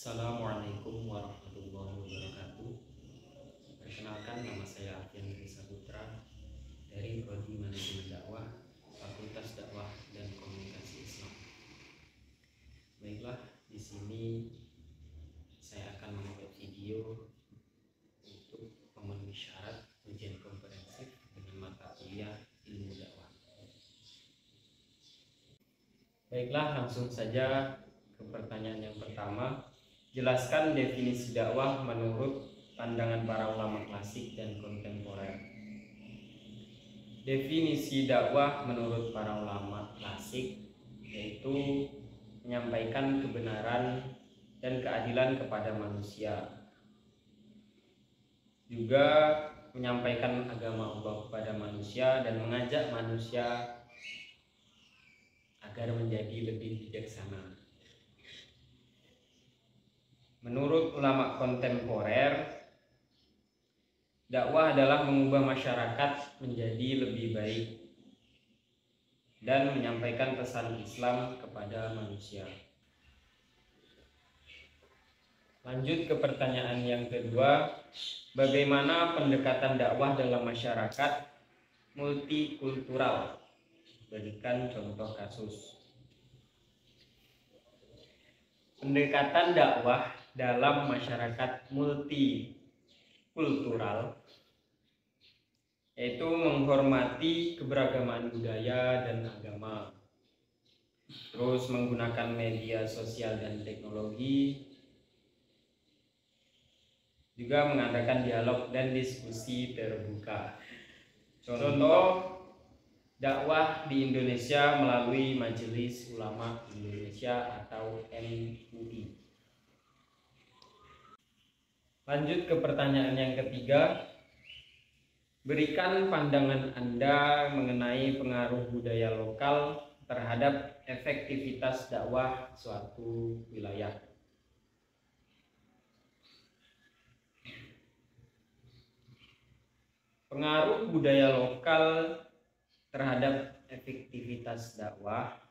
Assalamualaikum warahmatullahi wabarakatuh. Perkenalkan, nama saya Alfian Saputra dari Prodi Manajemen Dakwah, Fakultas Dakwah dan Komunikasi Islam. Baiklah, di sini saya akan membuat video untuk memenuhi syarat ujian komprehensif dengan mata kuliah ilmu dakwah. Baiklah, langsung saja ke pertanyaan yang pertama. Jelaskan definisi dakwah menurut pandangan para ulama klasik dan kontemporer. Definisi dakwah menurut para ulama klasik yaitu menyampaikan kebenaran dan keadilan kepada manusia, juga menyampaikan agama Allah kepada manusia dan mengajak manusia agar menjadi lebih bijaksana. Menurut ulama kontemporer, dakwah adalah mengubah masyarakat menjadi lebih baik dan menyampaikan pesan Islam kepada manusia. Lanjut ke pertanyaan yang kedua, bagaimana pendekatan dakwah dalam masyarakat multikultural? Berikan contoh kasus. Pendekatan dakwah dalam masyarakat multikultural yaitu menghormati keberagaman budaya dan agama, terus menggunakan media sosial dan teknologi, juga mengadakan dialog dan diskusi terbuka. Contoh dakwah di Indonesia melalui Majelis Ulama Indonesia atau MUI. Lanjut ke pertanyaan yang ketiga, berikan pandangan Anda mengenai pengaruh budaya lokal terhadap efektivitas dakwah suatu wilayah. Pengaruh budaya lokal terhadap efektivitas dakwah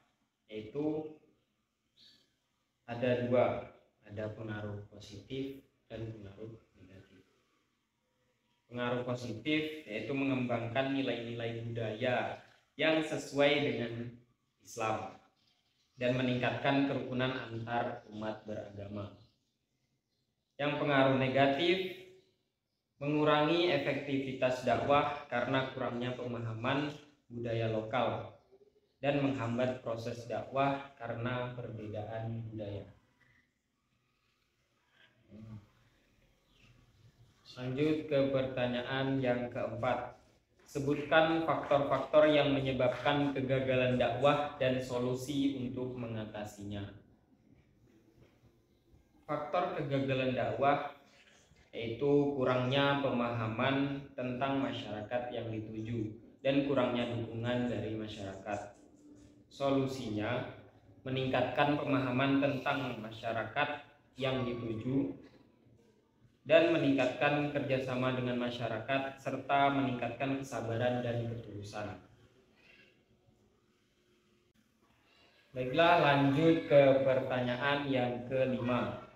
yaitu ada dua, ada pengaruh positif dan pengaruh negatif. Pengaruh positif yaitu mengembangkan nilai-nilai budaya yang sesuai dengan Islam dan meningkatkan kerukunan antar umat beragama. Yang pengaruh negatif, mengurangi efektivitas dakwah karena kurangnya pemahaman budaya lokal dan menghambat proses dakwah karena perbedaan budaya. Lanjut ke pertanyaan yang keempat. Sebutkan faktor-faktor yang menyebabkan kegagalan dakwah dan solusi untuk mengatasinya. Faktor kegagalan dakwah yaitu kurangnya pemahaman tentang masyarakat yang dituju dan kurangnya dukungan dari masyarakat. Solusinya, meningkatkan pemahaman tentang masyarakat yang dituju dan meningkatkan kerjasama dengan masyarakat serta meningkatkan kesabaran dan ketulusan. Baiklah, lanjut ke pertanyaan yang kelima.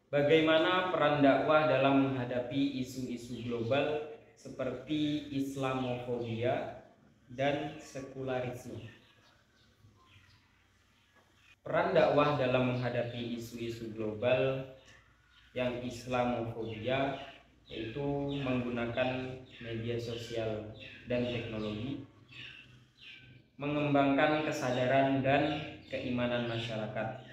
Bagaimana peran dakwah dalam menghadapi isu-isu global seperti Islamofobia dan sekularisme? Peran dakwah dalam menghadapi isu-isu global yang Islamofobia yaitu menggunakan media sosial dan teknologi, mengembangkan kesadaran dan keimanan masyarakat.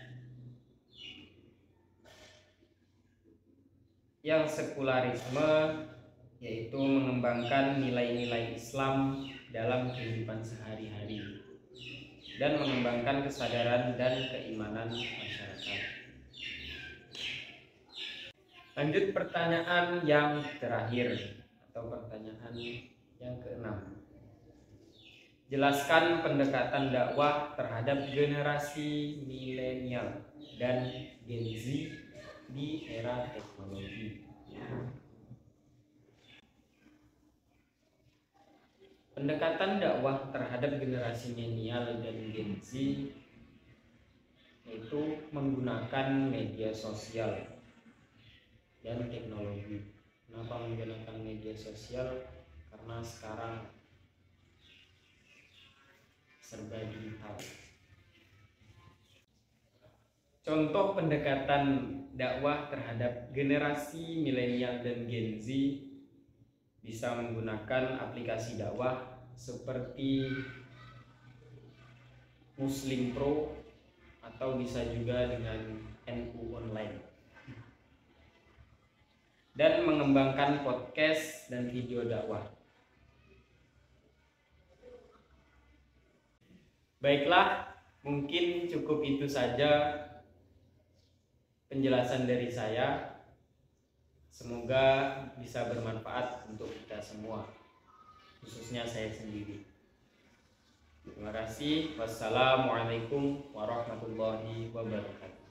Yang sekularisme yaitu mengembangkan nilai-nilai Islam dalam kehidupan sehari-hari dan mengembangkan kesadaran dan keimanan masyarakat. Lanjut pertanyaan yang terakhir atau pertanyaan yang keenam. Jelaskan pendekatan dakwah terhadap generasi milenial dan Gen Z di era teknologi. Pendekatan dakwah terhadap generasi milenial dan Gen Z yaitu yaitu menggunakan media sosial dan teknologi. Kenapa menggunakan media sosial? Karena sekarang serba digital. Contoh pendekatan dakwah terhadap generasi milenial dan Gen Z bisa menggunakan aplikasi dakwah seperti Muslim Pro atau bisa juga dengan NU Online, dan mengembangkan podcast dan video dakwah. Baiklah, mungkin cukup itu saja penjelasan dari saya. Semoga bisa bermanfaat untuk kita semua, khususnya saya sendiri. Terima kasih. Wassalamualaikum warahmatullahi wabarakatuh.